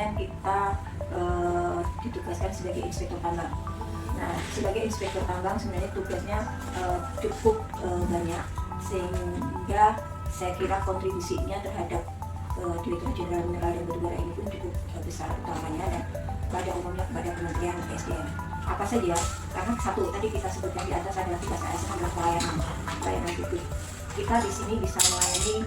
SDM kita ditugaskan sebagai inspektur tambang. Nah, sebagai inspektur tambang sebenarnya tugasnya cukup banyak, sehingga saya kira kontribusinya terhadap Direktur Jenderal Mineral dan Batubara ini pun cukup besar utamanya, dan pada umumnya kepada Kementerian SDM. Apa saja? Karena satu tadi kita sebutkan di atas adalah tugas ASN adalah pelayanan publik. Kita di sini bisa melayani,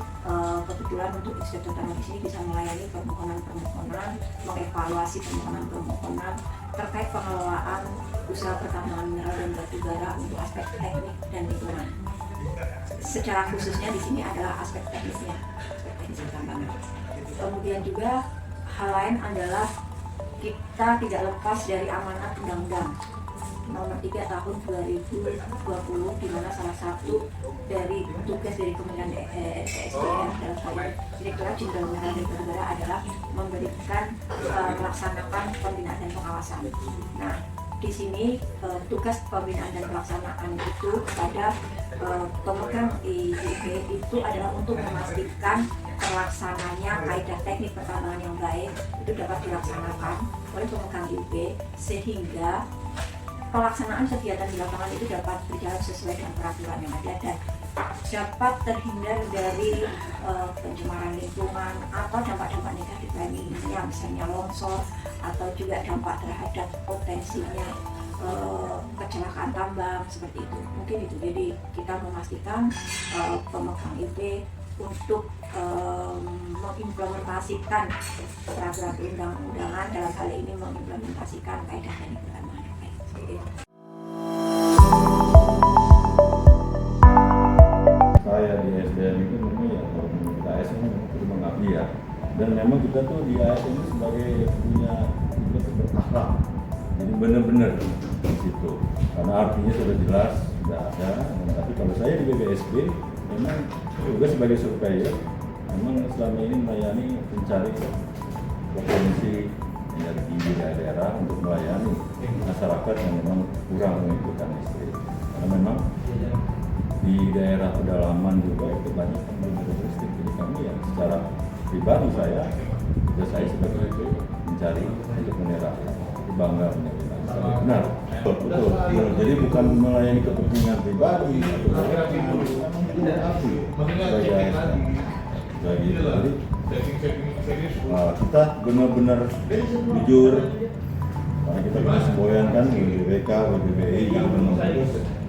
kebetulan untuk inspektur tambang di sini bisa melayani permohonan-permohonan, mengevaluasi permohonan-permohonan terkait pengelolaan usaha pertambangan mineral dan batubara untuk aspek teknik dan lingkungan. Secara khususnya di sini adalah aspek teknisnya, aspek teknis pertambangan. Kemudian juga hal lain adalah kita tidak lepas dari amanat Undang-Undang Nomor 3 Tahun 2020, di mana salah satu dari tugas dari Kementerian SDM dalam hal ini Direktorat Jenderal Mineral dan Batubara adalah memberikan melaksanakan pembinaan dan pengawasan. Nah, di sini tugas pembinaan dan pelaksanaan itu kepada pemegang IUP itu adalah untuk memastikan terlaksananya kaidah teknik pertambangan yang baik itu dapat dilaksanakan oleh pemegang IUP, sehingga pelaksanaan kegiatan di lapangan itu dapat berjalan sesuai dengan peraturan yang ada dan dapat terhindar dari pencemaran lingkungan atau dampak-dampak negatif lainnya, misalnya longsor atau juga dampak terhadap potensinya kecelakaan tambang seperti itu. Mungkin itu. Jadi kita memastikan pemegang IP untuk mengimplementasikan peraturan perundang-undangan, dalam hal ini mengimplementasikan kaidah teknik pertambangan yang baik. Saya di SDM itu memang ya kalau menurut ASN itu mengabdi ya, dan memang kita tuh di ASN itu sebagai punya tugas berakhlak, jadi benar-benar di situ karena artinya sudah jelas sudah ada. Tapi kalau saya di BBSB memang juga sebagai surveyor memang selama ini melayani pencari potensi energi di daerah untuk melayani masyarakat yang memang kurang mengikuti listrik, karena memang di daerah pedalaman juga itu banyak yang belum ada listrik. Jadi kami ya secara pribadi saya sebagai mencari untuk menerap, bangga menerima. Benar, betul. Jadi bukan melayani kepentingan pribadi atau jadi kita benar-benar jujur, karena kita punya semboyan kan WBK, WBBI yang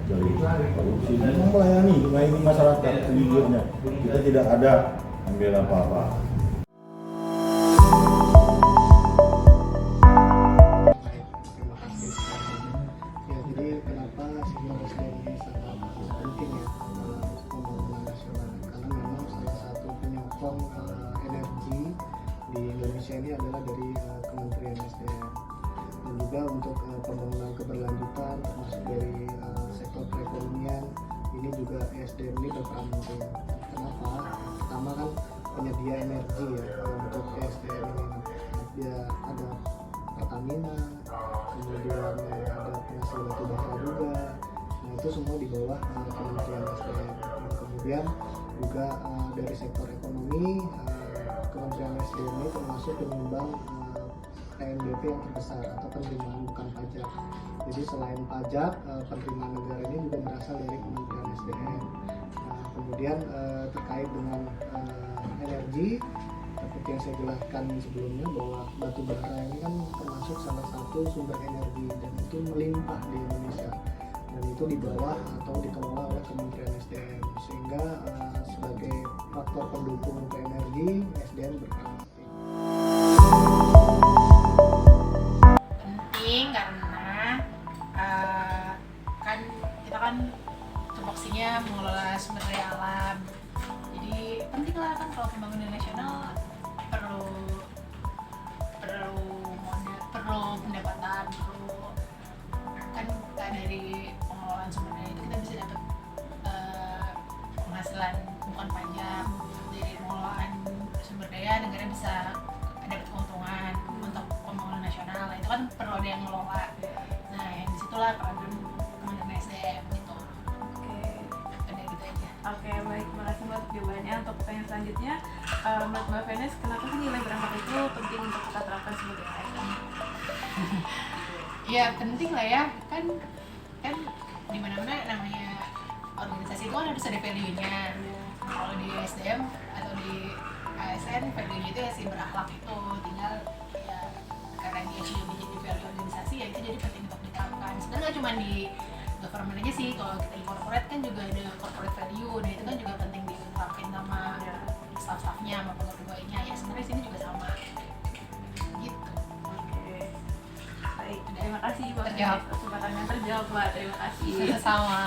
dari korupsi, memang melayani masyarakat sejujurnya. Kita tidak ada membela apa-apa. Ya, jadi kenapa sebenarnya saya ini sangat penting ya pembangunan nasional, karena memang salah satu penyokong energi di Indonesia ini adalah dari Kementerian SDM, dan juga untuk pembangunan keberlanjutan termasuk dari sektor perekonomian ini juga SDM ini berperan penting. Kenapa? Pertama kan penyedia energi ya untuk SDM ini, dia ada Pertamina, kemudian ada penghasil batu bara juga. Nah itu semua di bawah Kementerian SDM. Kemudian juga dari sektor ekonomi, Kementerian SDM ini termasuk penyumbang PNBP yang terbesar atau penerimaan bukan pajak. Jadi selain pajak, penerimaan negara ini juga berasal dari Kementerian SDM. Kemudian terkait dengan energi, seperti yang saya jelaskan sebelumnya bahwa batu bara ini kan termasuk salah satu sumber energi dan itu melimpah di Indonesia, dan itu di bawah atau dikelola oleh Kementerian SDM, sehingga sebagai faktor pendukung untuk energi SDM berperan penting karena kan kita kan tupoksinya mengelola sumber daya alam, jadi penting lah kan kalau pembangunan nasional perlu modal, perlu pendapatan, perlu kan dari pengelolaan sumber daya itu kita bisa dapat penghasilan bukan pajak. Dari pengelolaan sumber daya negara bisa dapat keuntungan untuk pembangunan nasional. Nah, itu kan perlu ada yang ngelola. Nah yang disitulah peran Kementerian SDM gitu. Udah gitu aja. Oke, baik, makasih Mbak untuk jawabannya. Untuk pertanyaan selanjutnya, menurut Mbak Venus, kenapa sih nilai berangkat itu penting untuk kita terapkan ya penting lah ya, kan di mana-mana namanya organisasi itu kan harus ada value-nya. Kalau di SDM atau di ASN value-nya itu ya si berakhlak itu, tinggal ya karena dia sudah menjadi value organisasi ya itu jadi penting untuk diterapkan. Sebenarnya nggak cuma di government aja sih, kalau kita di corporate kan juga ada corporate value, dan itu kan juga penting diterapin sama staff-staffnya sama pegawainya. Ya sebenarnya sini juga sama gitu. Oke. Baik, terima kasih Mbak. Terjawab. Kesempatannya terjawab Mbak. Terima kasih. Sama.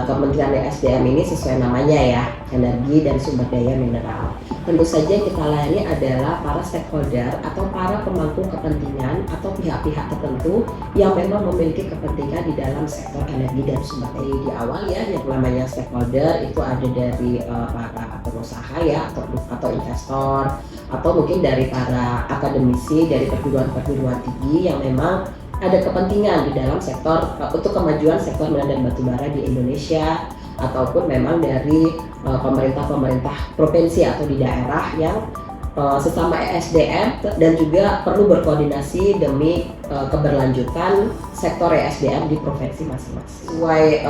Kementerian SDM ini sesuai namanya ya, energi dan sumber daya mineral. Tentu saja kita layani adalah para stakeholder atau para pemangku kepentingan atau pihak-pihak tertentu yang memang memiliki kepentingan di dalam sektor energi dan sumber daya. Di awal ya, yang namanya stakeholder itu ada dari para pengusaha ya, atau investor, atau mungkin dari para akademisi dari perguruan tinggi yang memang ada kepentingan di dalam sektor untuk kemajuan sektor mineral dan batubara di Indonesia, ataupun memang dari pemerintah provinsi atau di daerah yang sesama ESDM dan juga perlu berkoordinasi demi keberlanjutan sektor ESDM di provinsi masing-masing. Sesuai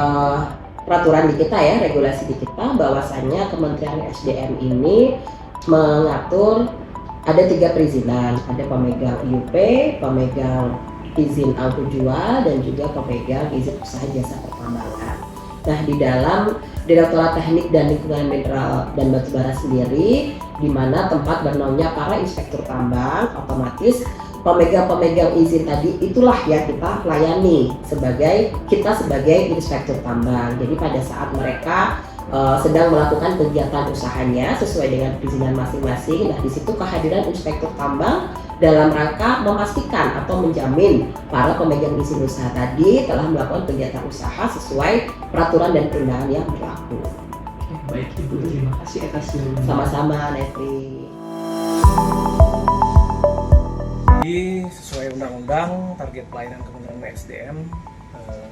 peraturan di kita ya, regulasi di kita, bahwasannya Kementerian SDM ini mengatur ada 3 perizinan, ada pemegang IUP, pemegang izin auto jual, dan juga pemegang izin usaha jasa pertambangan. Nah, di dalam Direktorat Teknik dan Lingkungan Mineral dan Batubara sendiri, di mana tempat bernaungnya para inspektur tambang, otomatis pemegang izin tadi itulah ya kita layani sebagai inspektur tambang. Jadi pada saat mereka sedang melakukan kegiatan usahanya sesuai dengan perizinan masing-masing, nah di situ kehadiran inspektur tambang dalam rangka memastikan atau menjamin para pemegang izin usaha tadi telah melakukan kegiatan usaha sesuai peraturan dan perundangan yang berlaku. Baik Ibu, terima kasih atas jawabannya. Sama-sama, Nefri. Jadi sesuai undang-undang, target pelayanan Kementerian SDM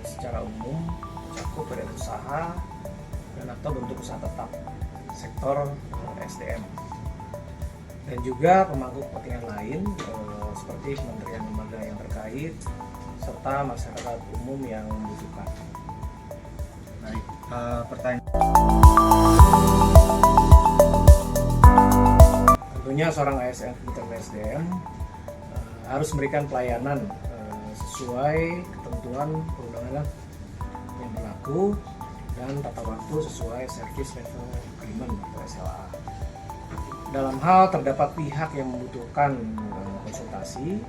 secara umum mencakup badan usaha dan atau bentuk usaha tetap sektor SDM, dan juga pemangku kepentingan lain seperti kementerian lembaga yang terkait serta masyarakat umum yang membutuhkan. Baik, pertanyaan. Tentunya seorang ASN Kementerian SDM harus memberikan pelayanan sesuai ketentuan perundangan yang berlaku dan tata waktu sesuai Service Level Agreement atau SLA. Dalam hal terdapat pihak yang membutuhkan konsultasi,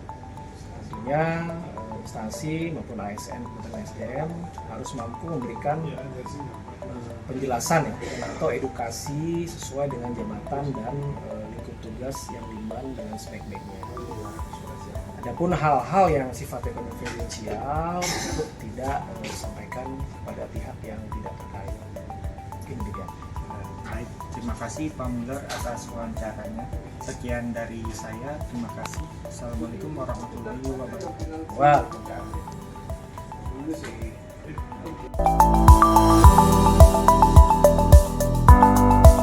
tentunya instansi maupun ASN Kementerian SDM harus mampu memberikan penjelasan ya, atau edukasi sesuai dengan jabatan dan lingkup tugas yang diemban dengan sebaik-baiknya. Adapun hal-hal yang sifatnya konfidensial tersebut tidak disampaikan kepada pihak yang tidak terkait. Mungkin demikian. Baik, terima kasih Pak Muller atas wawancaranya. Sekian dari saya, terima kasih. Assalamualaikum warahmatullahi wabarakatuh. Waalaikumsalam.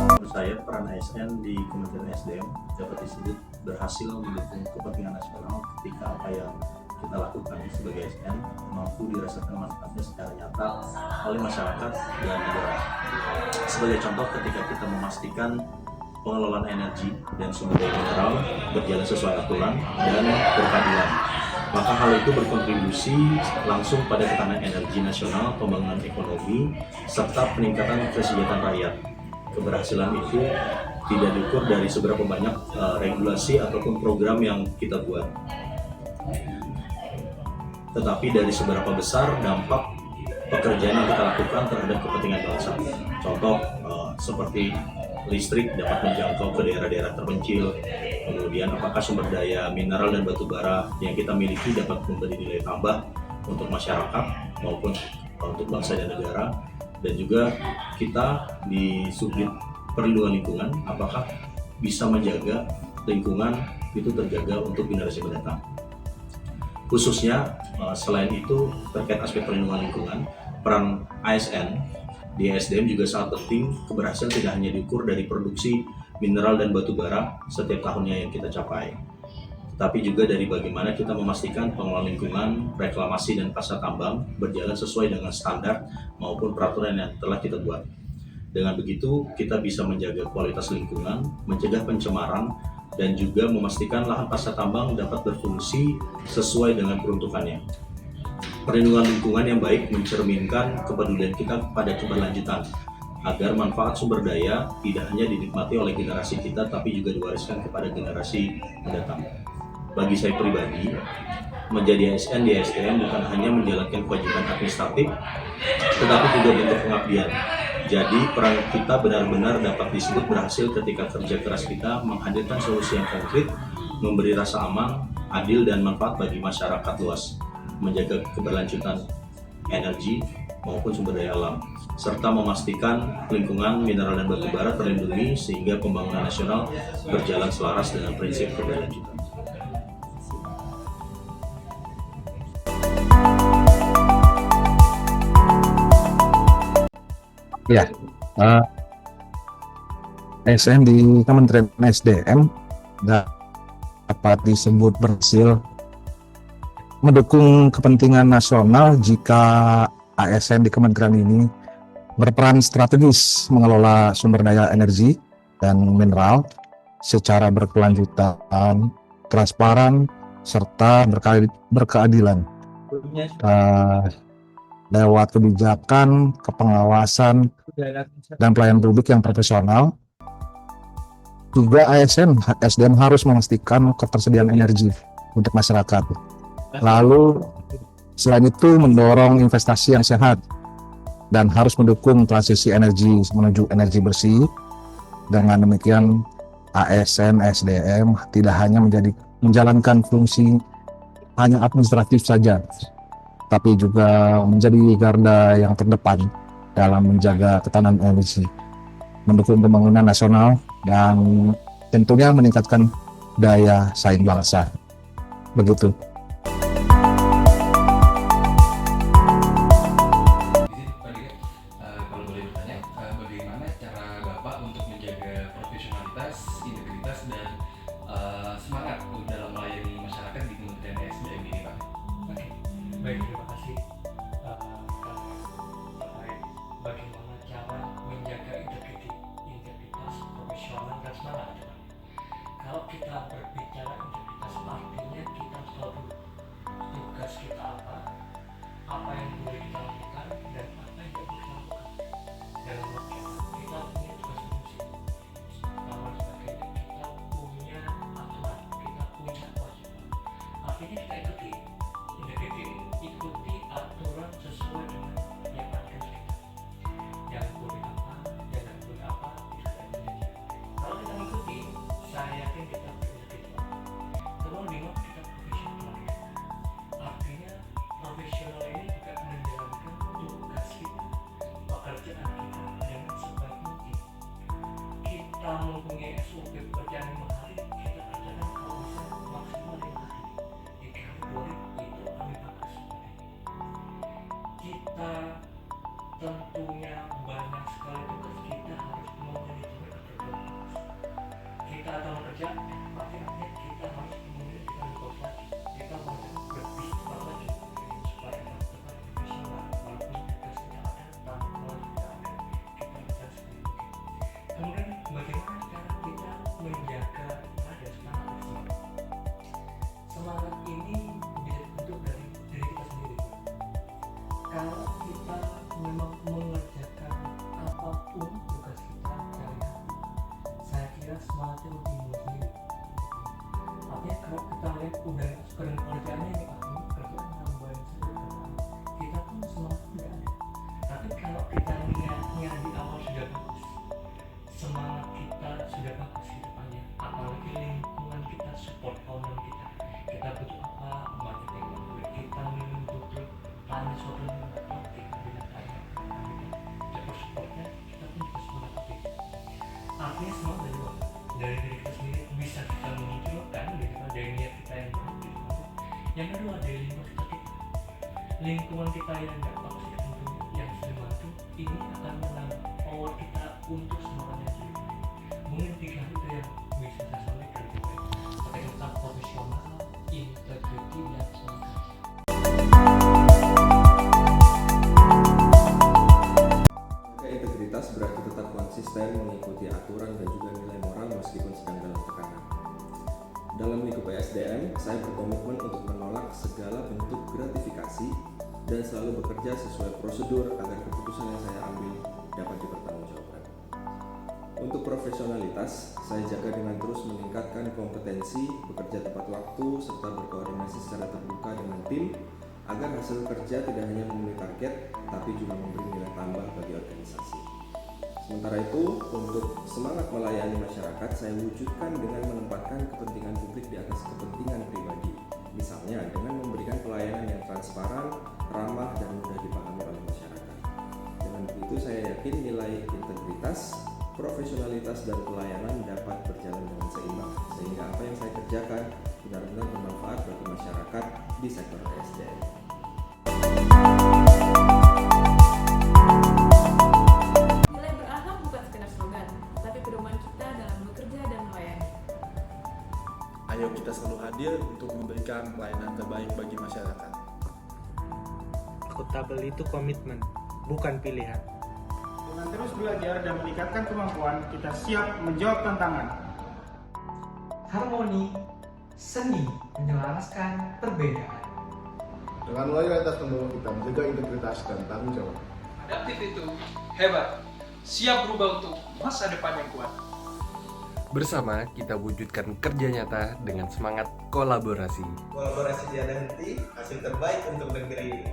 Menurut saya peran ASN di Kementerian SDM dapat disebut berhasil mendukung kepentingan nasional ketika apa yang kita lakukan sebagai ASN mampu dirasakan manfaatnya secara nyata oleh masyarakat dan negara. Sebagai contoh, ketika kita memastikan pengelolaan energi dan sumber daya mineral berjalan sesuai aturan dan berkeadilan, maka hal itu berkontribusi langsung pada ketahanan energi nasional, pembangunan ekonomi, serta peningkatan kesejahteraan rakyat. Keberhasilan itu tidak diukur dari seberapa banyak regulasi ataupun program yang kita buat, tetapi dari seberapa besar dampak pekerjaan yang kita lakukan terhadap kepentingan bangsa. Contoh seperti listrik dapat menjangkau ke daerah-daerah terpencil, kemudian apakah sumber daya mineral dan batu bara yang kita miliki dapat memberi nilai tambah untuk masyarakat maupun untuk bangsa dan negara, dan juga kita di subdit perlindungan lingkungan apakah bisa menjaga lingkungan itu terjaga untuk generasi mendatang. Khususnya selain itu terkait aspek perlindungan lingkungan, peran ASN di SDM juga sangat penting. Keberhasilan tidak hanya diukur dari produksi mineral dan batu bara setiap tahunnya yang kita capai. Tapi juga dari bagaimana kita memastikan pengelolaan lingkungan, reklamasi dan pasca tambang berjalan sesuai dengan standar maupun peraturan yang telah kita buat. Dengan begitu, kita bisa menjaga kualitas lingkungan, mencegah pencemaran, dan juga memastikan lahan pasca tambang dapat berfungsi sesuai dengan peruntukannya. Perlindungan lingkungan yang baik mencerminkan kepedulian kita pada keberlanjutan, agar manfaat sumber daya tidak hanya dinikmati oleh generasi kita, tapi juga diwariskan kepada generasi mendatang. Bagi saya pribadi, menjadi ASN di SDM bukan hanya menjalankan kewajiban administratif, tetapi juga bentuk pengabdian. Jadi peran kita benar-benar dapat disebut berhasil ketika kerja keras kita menghadirkan solusi yang konkret, memberi rasa aman, adil dan manfaat bagi masyarakat luas, menjaga keberlanjutan energi maupun sumber daya alam, serta memastikan lingkungan, mineral dan batu bara terlindungi sehingga pembangunan nasional berjalan selaras dengan prinsip keberlanjutan. Ya, ASN di Kementerian SDM dapat disebut berhasil mendukung kepentingan nasional jika ASN di kementerian ini berperan strategis mengelola sumber daya energi dan mineral secara berkelanjutan, transparan, serta berkeadilan. Lewat kebijakan, kepengawasan, dan pelayanan publik yang profesional. Juga ASN SDM harus memastikan ketersediaan energi untuk masyarakat. Lalu selain itu mendorong investasi yang sehat dan harus mendukung transisi energi menuju energi bersih. Dengan demikian ASN SDM tidak hanya menjalankan fungsi hanya administratif saja, tapi juga menjadi garda yang terdepan dalam menjaga ketahanan energi, mendukung pembangunan nasional, dan tentunya meningkatkan daya saing bangsa. Begitu. Kalau boleh bertanya, bagaimana cara Bapak untuk menjaga profesionalitas, integritas, dan semangat dalam melayani masyarakat di Kementerian SDM ini, Pak? Oke, baik, terima kasih. Terkait bagaimana cara menjaga integritas, profesional dan semangat. Kalau kita berbicara integritas, artinya kita tahu tugas kita apa yang boleh kita lakukan dan apa yang tidak boleh kita lakukan. Dalam artian kita punya tugas fungsi, namun sebagainya kita punya aturan, kita punya kewajiban. Artinya kita ikuti aturan sesuai dengan yang ada kita. Jangan boleh apa, jangan boleh apa, itu kita punya. Kalau kita ikuti, saya yakin kita berintegritas. Kedua, kita profesional. Artinya profesional ini juga menjalankan tugas kita, pekerjaan kita dengan sebaik mungkin. Kita mempunyai SOP pekerjaan 5 hari, kita kerjakan kalau bisa maksimal 5 hari. 3 hari boleh, itu lebih bagus. Kita tentunya banyak sekali tugas, kita harus memanajemen kerjaan. Kita akan kerja, artinya kita harus memiliki lagi. Kita harus lebih cepat lagi supaya kita tetap profesional walaupun tugas tidak ada, tanggungan tidak ada, kita bisa sendiri. Kemudian bagaimana cara kita menjaga ada semangat? Semangat ini bisa dibentuk dari diri kita sendiri. Kalau kita memang mengerjakan apapun tugas kita dari hati, saya kira semangatnya lebih murni. Artinya kalau kita lihat udah sekarang kerjaannya ini kerjaan nambahin saja, kita pun semangat tidak ada. Tapi kalau kita niatnya di awal sudah bagus, semangat kita sudah bagus ke depannya, apalagi lingkungan kita support owner kita butuh apa, marketing kita minum butuh tanya suatu apa, kita bilang tanya, terus supportnya kita pun bisa semangat lebih. Artinya semangat dari luar, dari diri kita sendiri bisa kita munculkan dari niat kita yang baik. Yang kedua dari lingkungan kita yang nggak bagus ya, tentunya yang sudah bantu ini akan menambah power kita untuk semangatnya. Mungkin 3 lebih successful kayak gitu ya. Makanya tetap profesional, integrity dan semangat. Integritas berarti tetap konsisten mengikuti aturan dan juga nilai moral meskipun sedang dalam tekanan. Dalam lingkup ESDM, saya berkomitmen untuk menolak segala bentuk gratifikasi dan selalu bekerja sesuai prosedur agar keputusan yang saya ambil dapat dipertanggungjawabkan. Untuk profesionalitas, saya jaga dengan terus meningkatkan kompetensi, bekerja tepat waktu, serta berkoordinasi secara terbuka dengan tim agar hasil kerja tidak hanya memenuhi target, tapi juga memberi nilai tambah bagi organisasi. Sementara itu, untuk semangat melayani masyarakat, saya wujudkan dengan menempatkan kepentingan publik di atas kepentingan pribadi. Misalnya, dengan memberikan pelayanan yang transparan, ramah, dan mudah dipahami oleh masyarakat. Dengan begitu, saya yakin nilai integritas, profesionalitas, dan pelayanan dapat berjalan dengan seimbang, sehingga apa yang saya kerjakan benar-benar bermanfaat bagi masyarakat di sektor ESDM. Nilai berakhlak bukan sekedar slogan, tapi pedoman kita dalam bekerja dan melayani. Ayo kita selalu hadir untuk memberikan pelayanan terbaik bagi masyarakat. Akuntabel itu komitmen, bukan pilihan. Dengan terus belajar dan meningkatkan kemampuan, kita siap menjawab tantangan. Harmoni, seni, menyelaraskan perbedaan. Dengan loyalitas mendorong kita menjaga integritas dan tanggung jawab. Adaptif itu hebat, siap berubah untuk masa depan yang kuat. Bersama kita wujudkan kerja nyata dengan semangat kolaborasi. Kolaborasi tiada henti, hasil terbaik untuk negeri.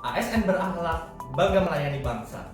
ASN berakhlak, bangga melayani bangsa.